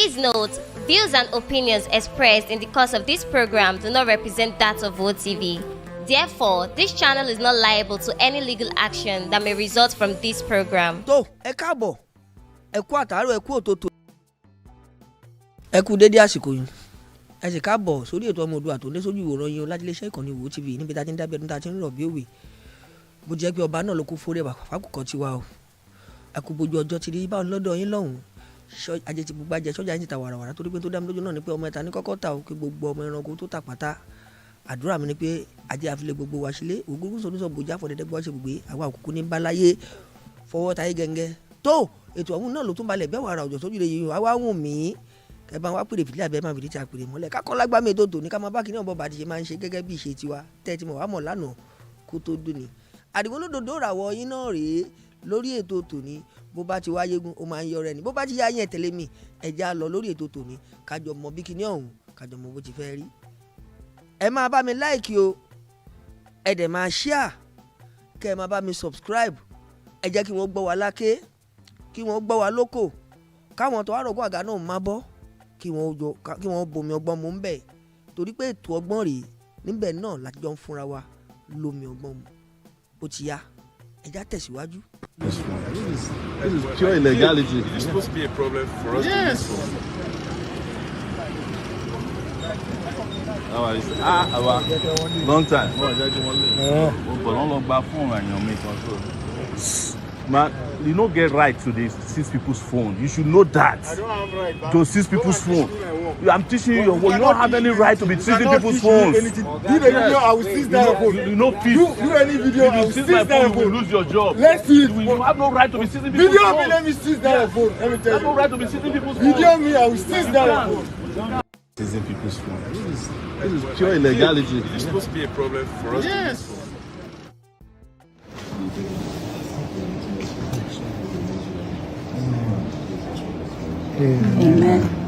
Please note, views and opinions expressed in the course of this program do not represent that of OTV. Therefore, this channel is not liable to any legal action that may result from this program. tó ẹ káàbọ̀ ẹ kú àtàárọ̀ ẹ kú òtòtò ẹ kú dédé àsìkò yìí ẹ sì káàbọ̀ sórí ètò ọmọ Oòduà tó ń dé sójú ìwòran yín láti iléeṣẹ́ ìkànnì Wo TV níbi tá a ti ń dábẹ́ ọdún tá a ti ń rọ̀ bí òwe bó jẹ́ pé ọba náà ló kó fórè fàkùkọ tiwa o ẹ kú bójú ọjọ́ ti rí báwọn lọ́dọ̀ yín lọ́hùn ajé ti gbogbo ajẹ sọ́jà yín ti ta wàràwàrà torí pé tó dá mi lójú náà ni pé ọmọ ẹ̀ta ní kọ́kọ́ ta o kí gbogbo ọmọ ẹranko tó tà pátá àdúrà mi ni pé ajé àfilẹ̀ gbogbo wa sílé ògúngún sọdúnsọ bòjá fọdẹdẹgbọ ṣe gbogbo àwa òkùnkùn ní báláyé fọwọ́ tayé gẹ́gẹ́ tó ètò ọ̀hún náà ló tún balẹ̀ bẹ́ẹ̀ wàrà òjò sójú rẹ̀ yìí àwa wùn mí ẹ bá wa pèrè fìdí àbẹ́ máa fìdí tí a pèrè mọ́lẹ̀ kákọ́ lágbàmì ètò tòní ká máa bá kíní ọ̀bọ̀ bàdí ṣe máa ń ṣe gẹ́gẹ́ bí ìṣe tiwa tẹ́tí mọ̀ wá mọ̀ lánàá kó tó dùn ní. àdìgbò lódodo ràwọ̀ yín náà rèé lórí ètò tòní bó bá ti wáyé gun ó máa ń yọ rẹ ni bó bá ti yá yẹn tẹ̀lé mi ẹ̀já lọ lórí ètò tòní kájọ mọ bí kíní ọ̀hún kájọ mọ bó ti fẹ́ rí. ẹ máa bá mi láìkì o ẹ dẹ̀ máa ṣíà kẹ́ ẹ máa bá mi subscribe ẹ jẹ́ kí wọ́n gbọ́ wa láké kí wọ́n gbọ́ wa lóko káwọn tó wá rògbò àga náà má bọ́ kí wọ́n bomi ọgbọ́n mu ń bẹ̀ torí pé ètò ọgbọ́n rèé níbẹ̀ náà láti jọ ń fúnra wa lómi ọgbọ́n mu ó ti yá ẹja tẹ̀síwájú. This is pure illegality. It's supposed to be a problem for us. Yes. Long time. Man, you don't get right to seize people's phone. You should know that. I don't have right To seize people's phone. I'm teaching you your work. You don't have any right to be seizing people's phones. Do the video, I will seize that phone. You know peace. Do any video, I will If you seize seize my that phone, you will phone. lose your job. Let's see it. You have no right to be seizing people's Video me, phones. let me seize that phone. Let me You tell have no you. right to be seizing people's phones. Video me, I will seize that phone. Seizing people's phones. This is pure illegality. It's supposed to be a problem for us. Yes. Amen.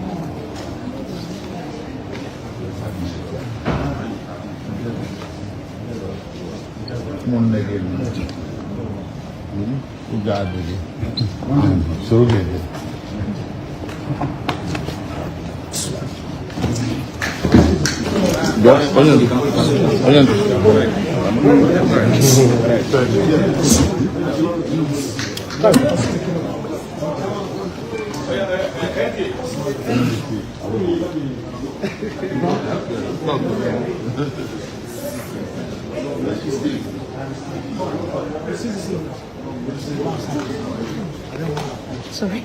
Sorry.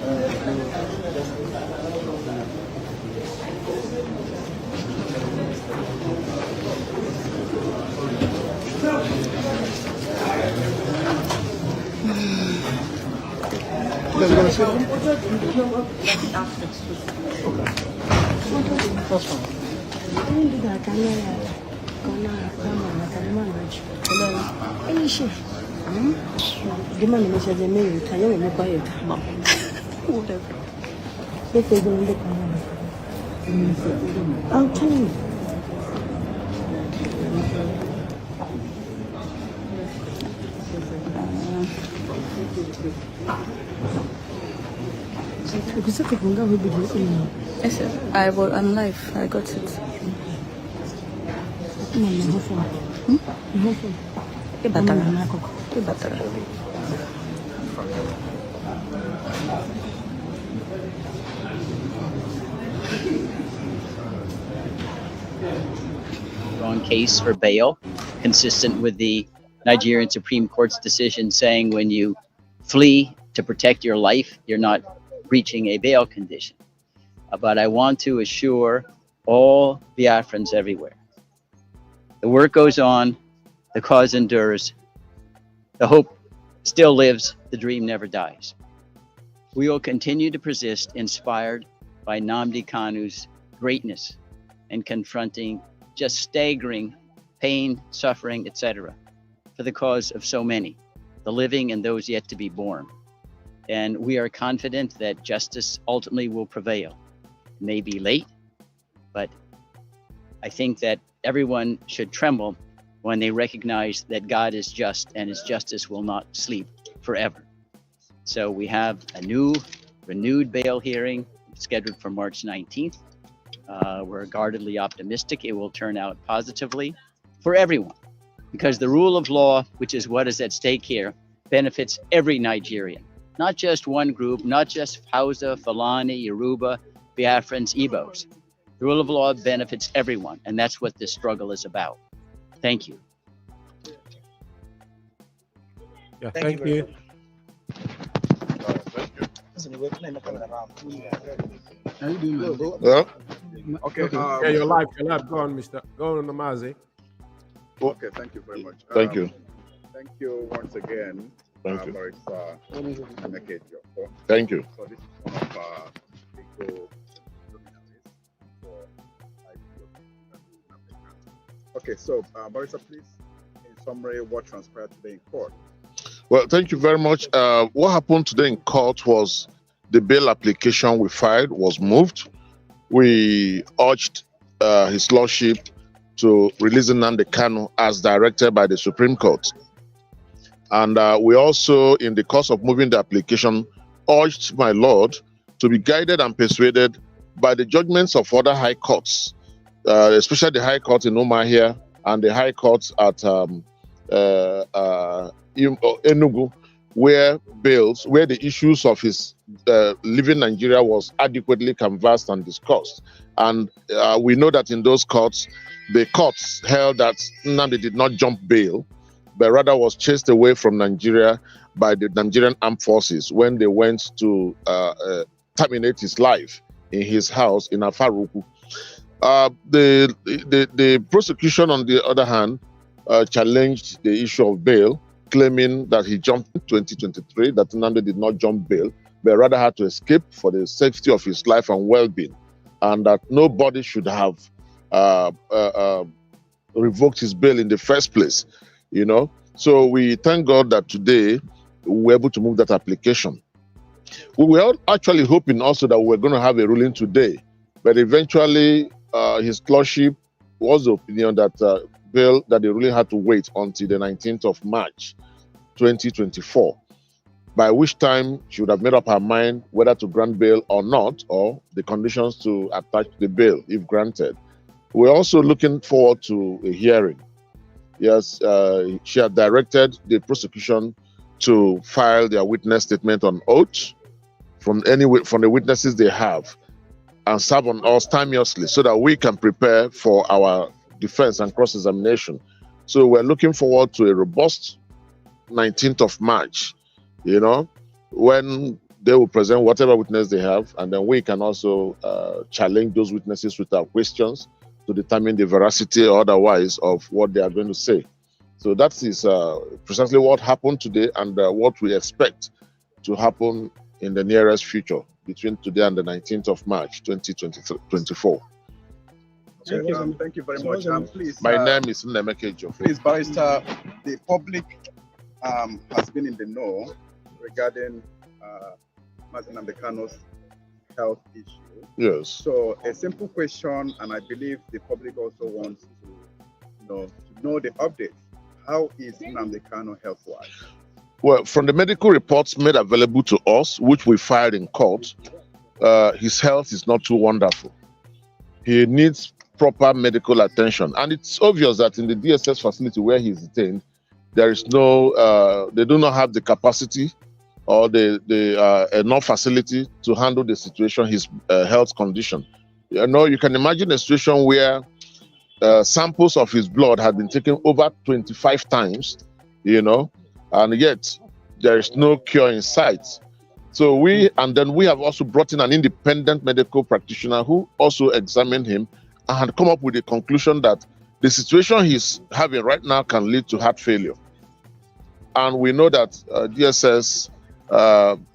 I'll tell you. I'm live. I got it. On case for bail, consistent with the Nigerian Supreme Court's decision saying when you flee to protect your life, you're not breaching a bail condition. But I want to assure all Biafrans everywhere, the work goes on, the cause endures, the hope still lives, the dream never dies. We will continue to persist, inspired by Nnamdi Kanu's greatness and confronting just staggering pain, suffering, etc., for the cause of so many, the living and those yet to be born. And we are confident that justice ultimately will prevail. It may be late, but I think that everyone should tremble when they recognize that God is just and his justice will not sleep forever. So we have a new renewed bail hearing scheduled for March 19th. We're guardedly optimistic it will turn out positively for everyone, because the rule of law, which is what is at stake here, benefits every Nigerian, not just one group, not just Hausa, Fulani, Yoruba, Biafrans, Igbos. The rule of law benefits everyone, and that's what this struggle is about. Thank you. Yeah, thank you. Yeah. Okay. Yeah, you're live. You're live. Go on, Mr. Go on, Namazi. Okay, thank you very much. Thank you. Thank you once again, Thank you. Barrister Nnamdi Kanu. Thank you. So this is one of our legal luminaries for Nnamdi Kanu. Okay, so Barrister, please, in summary, what transpired today in court? Well, thank you very much. What happened today in court was the bail application we filed was moved. We urged His Lordship to release Nnamdi Kanu as directed by the Supreme Court. And we also, in the course of moving the application, urged my Lord to be guided and persuaded by the judgments of other high courts, especially the High Court in Umuahia and the High Court at Enugu, where the issues of his leaving Nigeria was adequately canvassed and discussed. And we know that in those courts, the courts held that Nnamdi did not jump bail, but rather was chased away from Nigeria by the Nigerian armed forces when they went to terminate his life in his house in Afaruku. The prosecution, on the other hand, challenged the issue of bail, claiming that he jumped in 2023, that Nnamdi did not jump bail, but rather had to escape for the safety of his life and well-being, and that nobody should have revoked his bail in the first place, you know. So we thank God that today we were able to move that application. We were actually hoping also that we were going to have a ruling today, but eventually His Lordship was the opinion that bail, that they really had to wait until the 19th of March 2024, by which time she would have made up her mind whether to grant bail or not, or the conditions to attach the bail if granted. We're also looking forward to a hearing. Yes, she had directed the prosecution to file their witness statement on oath from the witnesses they have, and serve on us timeously so that we can prepare for our defense and cross-examination. So we're looking forward to a robust 19th of March, you know, when they will present whatever witness they have, and then we can also challenge those witnesses with our questions to determine the veracity or otherwise of what they are going to say. So that is precisely what happened today, and what we expect to happen in the nearest future between today and the 19th of March 2024. Okay, thank you very much. Please, my name is Nnamdi Kanu. Please, Barrister, the public has been in the know regarding Nnamdi Kanu's health issue. Yes. So a simple question, and I believe the public also wants to know the update. How is Nnamdi Kanu health-wise? Well, from the medical reports made available to us, which we filed in court, his health is not too wonderful. He needs proper medical attention, and it's obvious that in the DSS facility where he's detained, there is no, they do not have the capacity or the enough facility to handle the situation, his health condition. You know, you can imagine a situation where samples of his blood had been taken over 25 times, you know, and yet there is no cure in sight. So we have also brought in an independent medical practitioner who also examined him and had come up with a conclusion that the situation he's having right now can lead to heart failure. And we know that DSS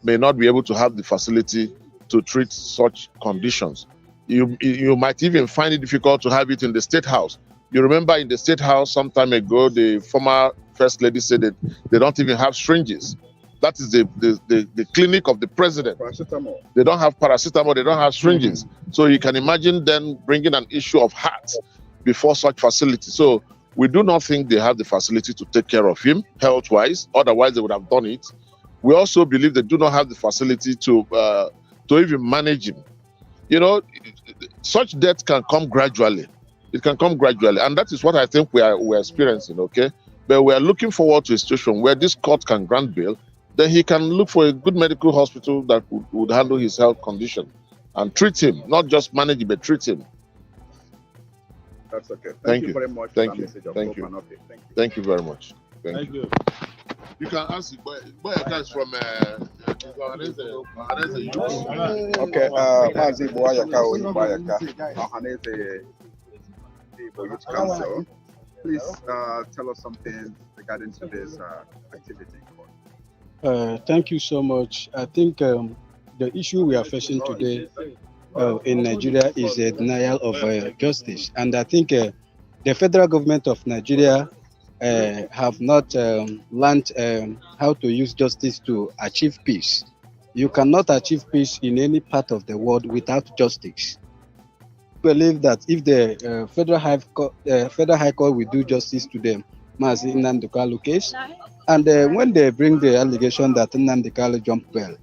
may not be able to have the facility to treat such conditions. You might even find it difficult to have it in the State House. You remember in the State House some time ago, the former First Lady said that they don't even have syringes. That is the clinic of the president. Paracetamol. They don't have paracetamol, they don't have syringes. So you can imagine then bringing an issue of heart before such facility. So we do not think they have the facility to take care of him health-wise. Otherwise, they would have done it. We also believe they do not have the facility to even manage him. You know, such death can come gradually. It can come gradually, and that is what I think we're experiencing. Okay, but we are looking forward to a situation where this court can grant bail. Then he can look for a good medical hospital that would handle his health condition and treat him, not just manage him, but treat him. That's okay. Thank you very much. Thank you. Thank you. Thank you. Thank you very much. Thank you. You can ask boy guys from Okay, Mazi Boyaka Oyubayaka, Ohanese Youth Council. Please tell us something regarding today's activity in court. Thank you so much. I think the issue we are facing today in Nigeria is a denial of justice. And I think the federal government of Nigeria have not learned how to use justice to achieve peace. You cannot achieve peace in any part of the world without justice. I believe that if the Federal High Court will do justice to them, Mazi Nnamdi Kanu case, and when they bring the allegation that Nnamdi Kanu jumped bail,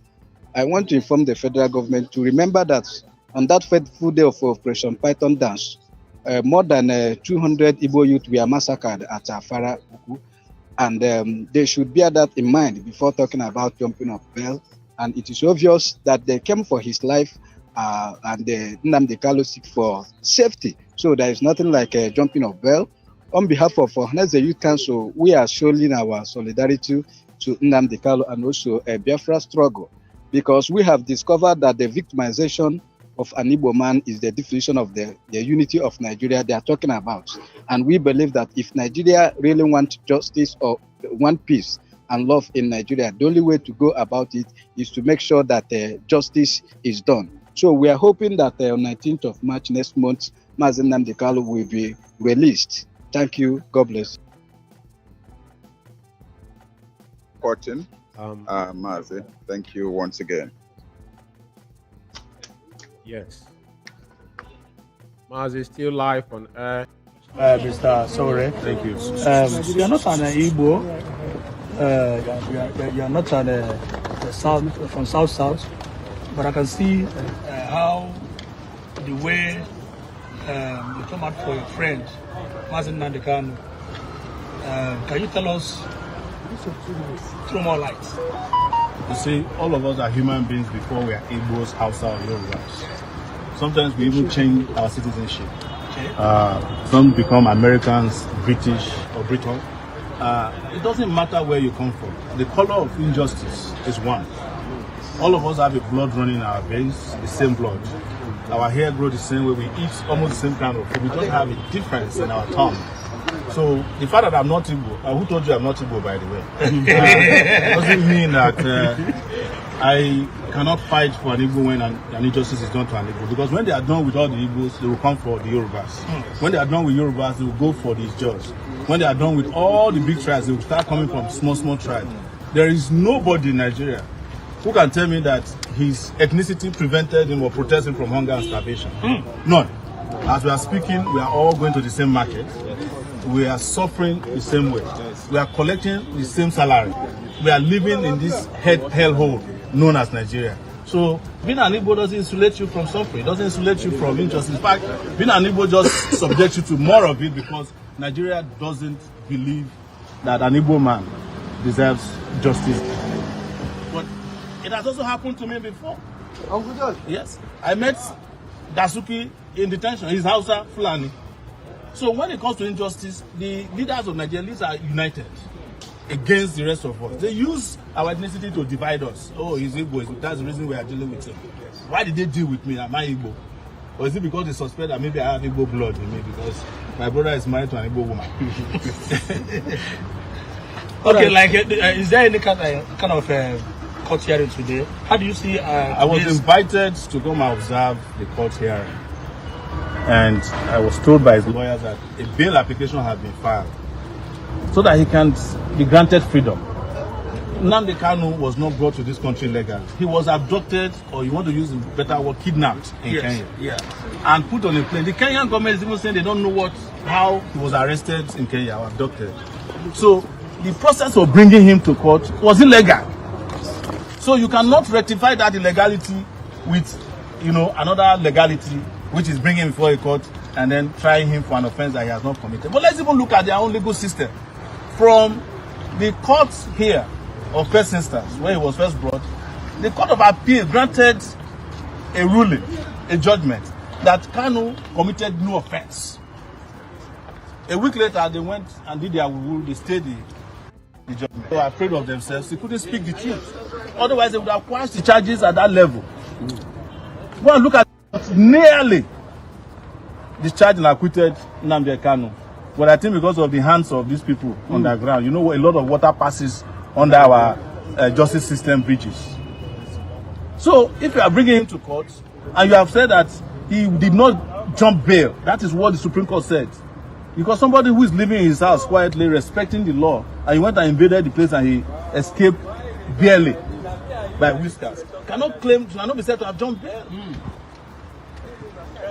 I want to inform the federal government to remember that on that fateful day of Operation Python Dance, more than 200 Igbo youth were massacred at Afara, and they should bear that in mind before talking about jumping of bail. And it is obvious that they came for his life, and Nnamdi Kanu seek for safety. So there is nothing like jumping of bail. On behalf of Ohanese Youth Council, we are showing our solidarity to Nnamdi Kanu and also a Biafra struggle, because we have discovered that the victimization of an Igbo man is the definition of the unity of Nigeria they are talking about. And we believe that if Nigeria really wants justice or want peace and love in Nigeria, the only way to go about it is to make sure that justice is done. So we are hoping that on 19th of March next month, Mazi Nnamdi Kanu will be released. Thank you. God bless. Courting, Mazi, thank you once again. Yes. Mazi is still live on air. Mr. Sore. Thank you. You are not an Igbo. You are not an South, from South, but I can see how the way you come out for your friend, Mazi Nnamdi Kanu. Can you tell us, throw more light? You see, all of us are human beings before we are Igbos, Hausa, or Yorubas. Sometimes we even change our citizenship. Okay. Some become Americans, British, or Briton. It doesn't matter where you come from. The color of injustice is one. All of us have a blood running in our veins, the same blood. Our hair grows the same way, we eat almost the same kind of food. We just have a difference in our tongue. So the fact that I'm not Igbo, who told you I'm not Igbo, by the way? Doesn't mean that I cannot fight for an Igbo when an injustice is done to an Igbo. Because when they are done with all the Igbos, they will come for the Yorubas. When they are done with Yorubas, they will go for the Ijaws. When they are done with all the big tribes, they will start coming from small tribes. There is nobody in Nigeria who can tell me that his ethnicity prevented him or protected him from hunger and starvation. None. As we are speaking, we are all going to the same market. We are suffering the same way. We are collecting the same salary. We are living in this hellhole known as Nigeria. So being an Igbo doesn't insulate you from suffering. It doesn't insulate you from injustice. In fact, being an Igbo just subjects you to more of it, because Nigeria doesn't believe that an Igbo man deserves justice. But it has also happened to me before. Yes. I met Dasuki in detention. He's Hausa Fulani. So when it comes to injustice, the leaders of Nigeria are united against the rest of us. They use our ethnicity to divide us. Oh, he's Igbo. That's the reason we are dealing with him. Why did they deal with me? Am I Igbo? Or is it because they suspect that maybe I have Igbo blood in me because my brother is married to an Igbo woman? Okay, like, is there any kind of court hearing today? How do you see? I was invited to come and observe the court hearing. And I was told by his lawyers that a bail application had been filed so that he can be granted freedom. Nnamdi Kanu was not brought to this country legally. He was abducted, or you want to use a better word, kidnapped in Kenya. Yeah. And put on a plane. The Kenyan government is even saying they don't know how he was arrested in Kenya or abducted. So the process of bringing him to court was illegal. So you cannot rectify that illegality with another legality, which is bringing him before a court and then trying him for an offense that he has not committed. But let's even look at their own legal system. From the courts here of first instance, where he was first brought, the Court of Appeal granted a ruling, a judgment, that Kanu committed no offense. A week later, they went and did their rule, they stayed the judgment. They were afraid of themselves, they couldn't speak the truth. Otherwise, they would have quashed the charges at that level. Go and look at nearly discharged and acquitted Nnamdi Kanu. But I think because of the hands of these people on the ground, a lot of water passes under our justice system bridges. So, if you are bringing him to court, and you have said that he did not jump bail, that is what the Supreme Court said. Because somebody who is living in his house quietly, respecting the law, and he went and invaded the place and he escaped barely by whiskers, cannot be said to have jumped bail.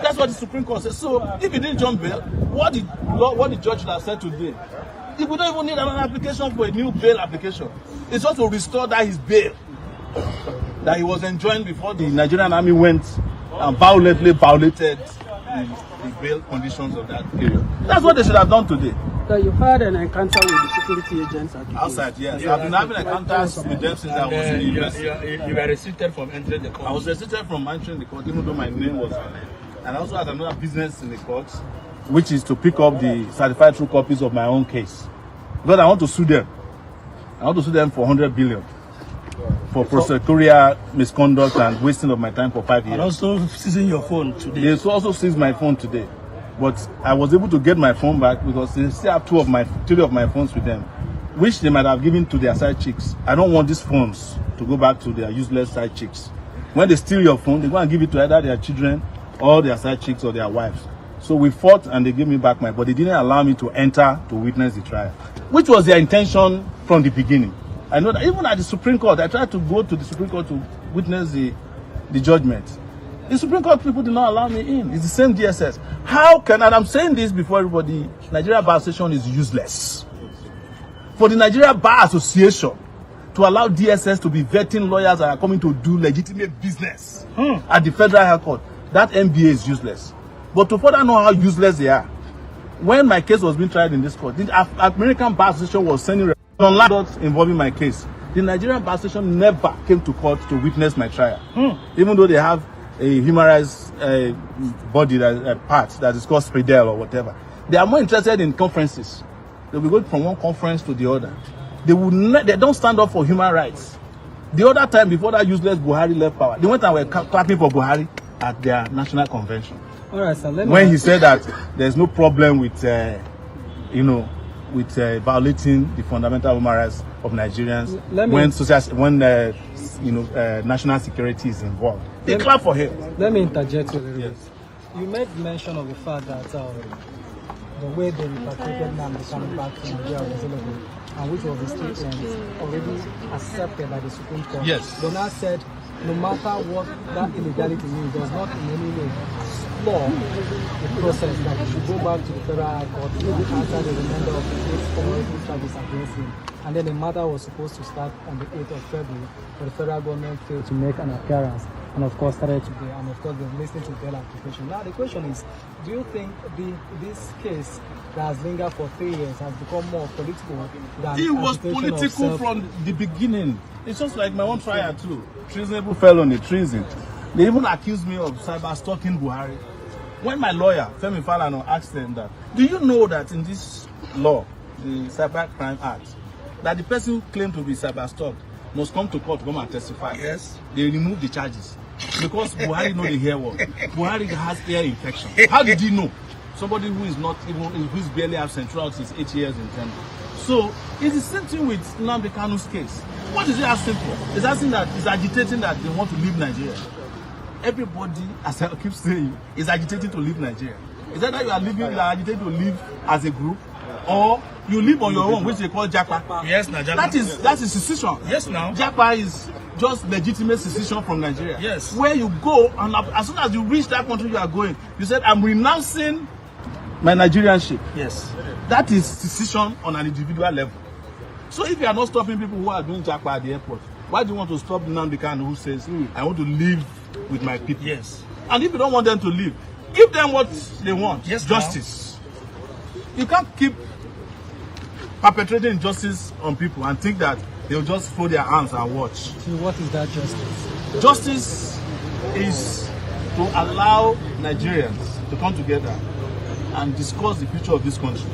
That's what the Supreme Court says. So, if he didn't jump bail, what the judge would have said today? He would not even need another application for a new bail application. It's just to restore that his bail that he was enjoying before the Nigerian army went and violated the bail conditions of that period. That's what they should have done today. So you had an encounter with the security agents at the outside, yes. I've been having encounters with them since I was in the university. You were restricted from entering the court. I was restricted from entering the court, even though my name was on it. And I also had another business in the court, which is to pick up the certified true copies of my own case. Because I want to sue them. I want to sue them for 100 billion for prosecutorial misconduct and wasting of my time for 5 years. And also seizing your phone today. They also seized my phone today. But I was able to get my phone back because they still have three of my phones with them, which they might have given to their side chicks. I don't want these phones to go back to their useless side chicks. When they steal your phone, they go and give it to either their children or their side chicks or their wives. So we fought and they gave me back my, but they didn't allow me to enter to witness the trial, which was their intention from the beginning. I know that even at the Supreme Court, I tried to go to the Supreme Court to witness the judgment. The Supreme Court people did not allow me in. It's the same DSS. How can, and I'm saying this before everybody, Nigeria Bar Association is useless. For the Nigeria Bar Association to allow DSS to be vetting lawyers that are coming to do legitimate business at the Federal High Court, that MBA is useless. But to further know how useless they are, when my case was being tried in this court, the American Bar Association was sending reports involving my case. The Nigerian Bar Association never came to court to witness my trial, even though they have a human rights body, part that is called SPIDEL or whatever. They are more interested in conferences. They will go from one conference to the other. They don't stand up for human rights. The other time, before that useless Buhari left power, they went and were clapping for Buhari at their national convention. All right, sir. When he said that there's no problem with, violating the fundamental human rights of Nigerians when national security is involved. They clap for him. Let me interject a little bit. You made mention of the fact that the way they repatriated Nnamdi Kanu back to Nigeria was illegal, and which was the statement already accepted by the Supreme Court. Yes. But now said, no matter what that illegality means, does not in any way explore the process that he should go back to the Federal High Court and answer the remainder of the case community charges against him. And then the matter was supposed to start on the 8th of February, but the federal government failed to make an appearance, and of course started today, and of course they're listening to bail application. Now the question is, do you think this case that has lingered for 3 years has become more political than it was political from the beginning? It's just like my own trial too. Treasonable felony, treason. They even accused me of cyber stalking Buhari. When my lawyer, Femi Falana, asked them that, do you know that in this law, the Cyber Crime Act, that the person who claimed to be cyber stalked must come to court to come and testify? Yes. They removed the charges. Because Buhari know the hair work. Buhari has ear infection. How did he know? Somebody who is not even, who is barely absent throughout his 8 years in tenure. So it's the same thing with Nnamdi Kanu's case. What is it asking for? It's asking that, it's agitating that they want to leave Nigeria. Everybody, as I keep saying, is agitating to leave Nigeria. Is that you are agitating to leave as a group, or you live on your own, which they call Japa? Yes, now Japa. That is secession. Yes, now Japa is just legitimate secession from Nigeria. Yes. Where you go, and as soon as you reach that country you are going, you said, I'm renouncing my Nigerianship. Yes. That is secession on an individual level. So if you are not stopping people who are doing Japa at the airport, why do you want to stop Nnamdi Kanu who says, I want to leave with my people. Yes. And if you don't want them to leave, give them what they want. Yes, justice. You can't keep perpetrating injustice on people and think that they'll just fold their hands and watch. So what is that justice? Justice is to allow Nigerians to come together and discuss the future of this country.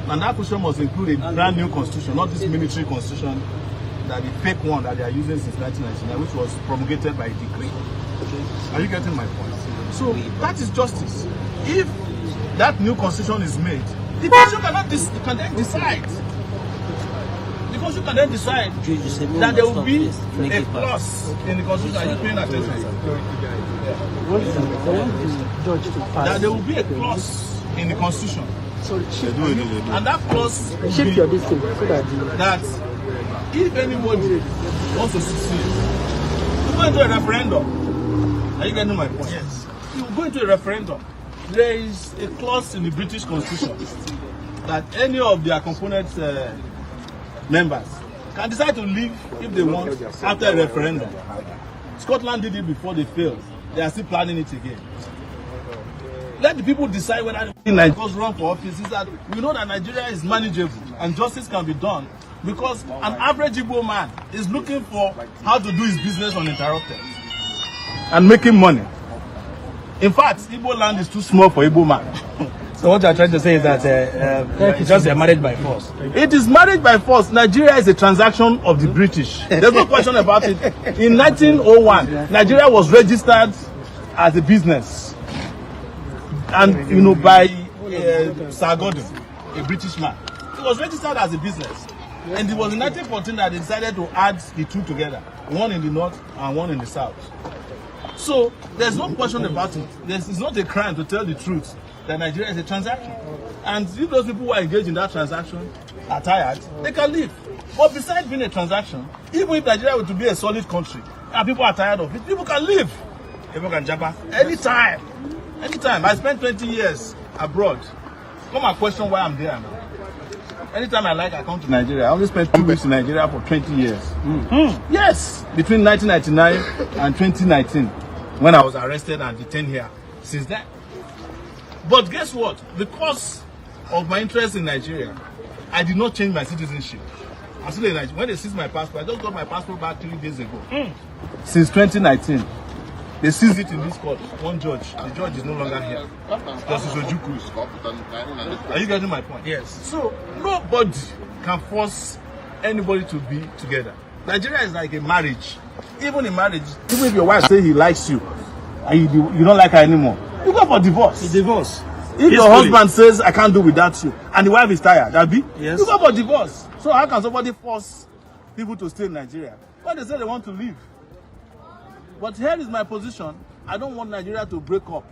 And that constitution must include a brand new constitution, not this military constitution, that the fake one that they are using since 1999, which was promulgated by decree. Are you getting my point? So that is justice. If that new constitution is made, the constitution can then decide. The constitution can then decide that there will be a clause in the constitution. Are you paying attention? That there will be a clause in the constitution. And that clause will be that if anybody wants to succeed, you go into a referendum. Are you getting my point? Yes. You go into a referendum. There is a clause in the British Constitution that any of their component members can decide to leave if they want after a referendum. Scotland did it before they failed. They are still planning it again. Let the people decide whether Nigerians run for office. Is that we know that Nigeria is manageable and justice can be done because an average Igbo man is looking for how to do his business uninterrupted and making money. In fact, Igbo land is too small for Igbo man. So what you are trying to say is that it's just a marriage by force. It is marriage by force. Nigeria is a transaction of the British. There's no question about it. In 1901, Nigeria was registered as a business. And, you know, by Sir Gordon, a British man. It was registered as a business. And it was in 1914 that they decided to add the two together. One in the north and one in the south. So, there's no question about it. It's not a crime to tell the truth that Nigeria is a transaction. And if those people who are engaged in that transaction are tired, they can leave. But besides being a transaction, even if Nigeria were to be a solid country, and people are tired of it, people can leave. People can jump anytime. Anytime. I spent 20 years abroad. Come and question why I'm there now. Anytime I like, I come to Nigeria. I only spent 2 weeks in Nigeria for 20 years. Yes! Between 1999 and 2019, when I was arrested and detained here. Since then. But guess what? Because of my interest in Nigeria, I did not change my citizenship. I'm still in Nigeria. When they seized my passport, I just got my passport back 3 days ago. Since 2019. They seized it in this court. One judge. The judge is no longer here. Justice Ojukwu. Are you getting my point? Yes. So nobody can force anybody to be together. Nigeria is like a marriage. Even in marriage, even if your wife says he likes you and you don't like her anymore, you go for divorce. It's divorce. If your husband says I can't do without you and the wife is tired, Abi, yes, you go for divorce. So how can somebody force people to stay in Nigeria when they say they want to leave? But here is my position. I don't want Nigeria to break up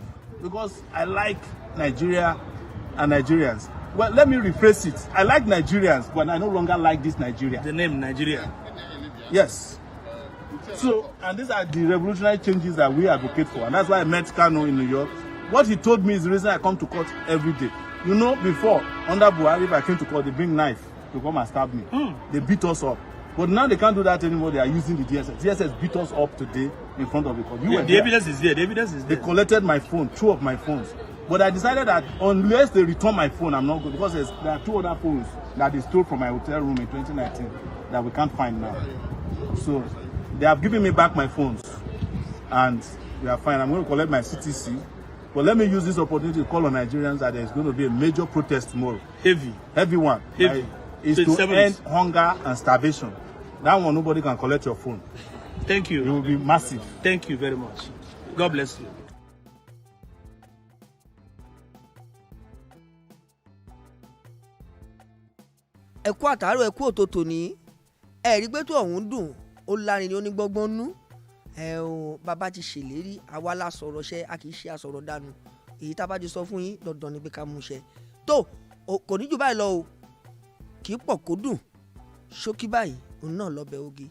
because I like Nigeria and Nigerians. Well, let me rephrase it. I like Nigerians, but I no longer like this Nigeria. The name Nigeria. Yes. So, and these are the revolutionary changes that we advocate for. And that's why I met Kanu in New York. What he told me is the reason I come to court every day. You know, before, under Buhari, if I came to court, they bring knife to come and stab me. They beat us up. But now they can't do that anymore. They are using the DSS. DSS beat us up today in front of the court. Yeah, the evidence is there. The evidence is there. They collected my phone, 2 of my phones. But I decided that unless they return my phone, I'm not good. Because there are 2 other phones that they stole from my hotel room in 2019 that we can't find now. So they have given me back my phones. And we are fine. I'm going to collect my CTC. But let me use this opportunity to call on Nigerians that there's going to be a major protest tomorrow. Heavy one. Heavy. Is to end hunger and starvation. That one, nobody can collect your phone. Thank you. It will be massive. Thank you very much. God bless you. ẹ kú àtàárọ̀ ẹ kú òtòtò ní ẹ̀rí pé tó ọ̀hún dùn ó lárin ní onígbọ́gbọ́n nú bàbá ti ṣèlérí àwa la sọ̀rọ̀ ṣẹ a kì í ṣe àsọ̀rọ̀ dànù èyí tá a bá ti sọ fún yín dandan ni pé ká mú ṣẹ tó kò ní jù báyìí lọ o kì í pọ̀ kó dùn ṣókí báyìí òun náà lọ́bẹ̀ oge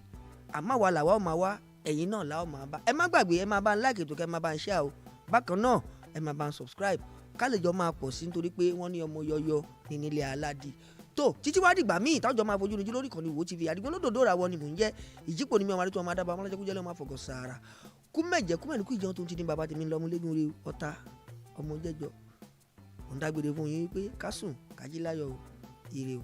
àmọ́ àwa làwa ò máa wá ẹ̀yin náà làwa ò máa bá ẹ má gbàgbé ẹ máa bá ń like ètò kẹ́ ẹ máa bá ń share o bákan náà ẹ máa bá ń subscribe ká lè jọ máa pọ̀ sí nítorí pé wọ́n ní ọmọ yọyọ ní nílé aládì tó títí wá dìgbà míì táwọn jọ máa fojú níjú lórí ìkànnì Wo TV àdìgbò lódòdó ra wọn ni mò ń jẹ́ ìjípò ní mi ọmọ adé tó ọmọ adábàá ọmọlájẹkújẹ lọ́wọ́ máa fọ̀gọ̀ sára ikú mẹ̀jẹ̀ kú mẹ́rin kú ìjẹun tó ń ti ní bàbá tèmi lọ́mú lẹ́gùn rí ọ̀tá ọmọ jẹ́jọ́ òun dágbére fún yín pé ká sùn kájí láyọ̀ ire o.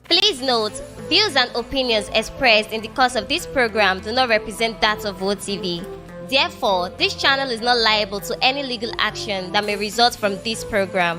Please note, views and opinions expressed in the course of this program do not represent that of WOTV. Therefore, this channel is not liable to any legal action that may result from this program.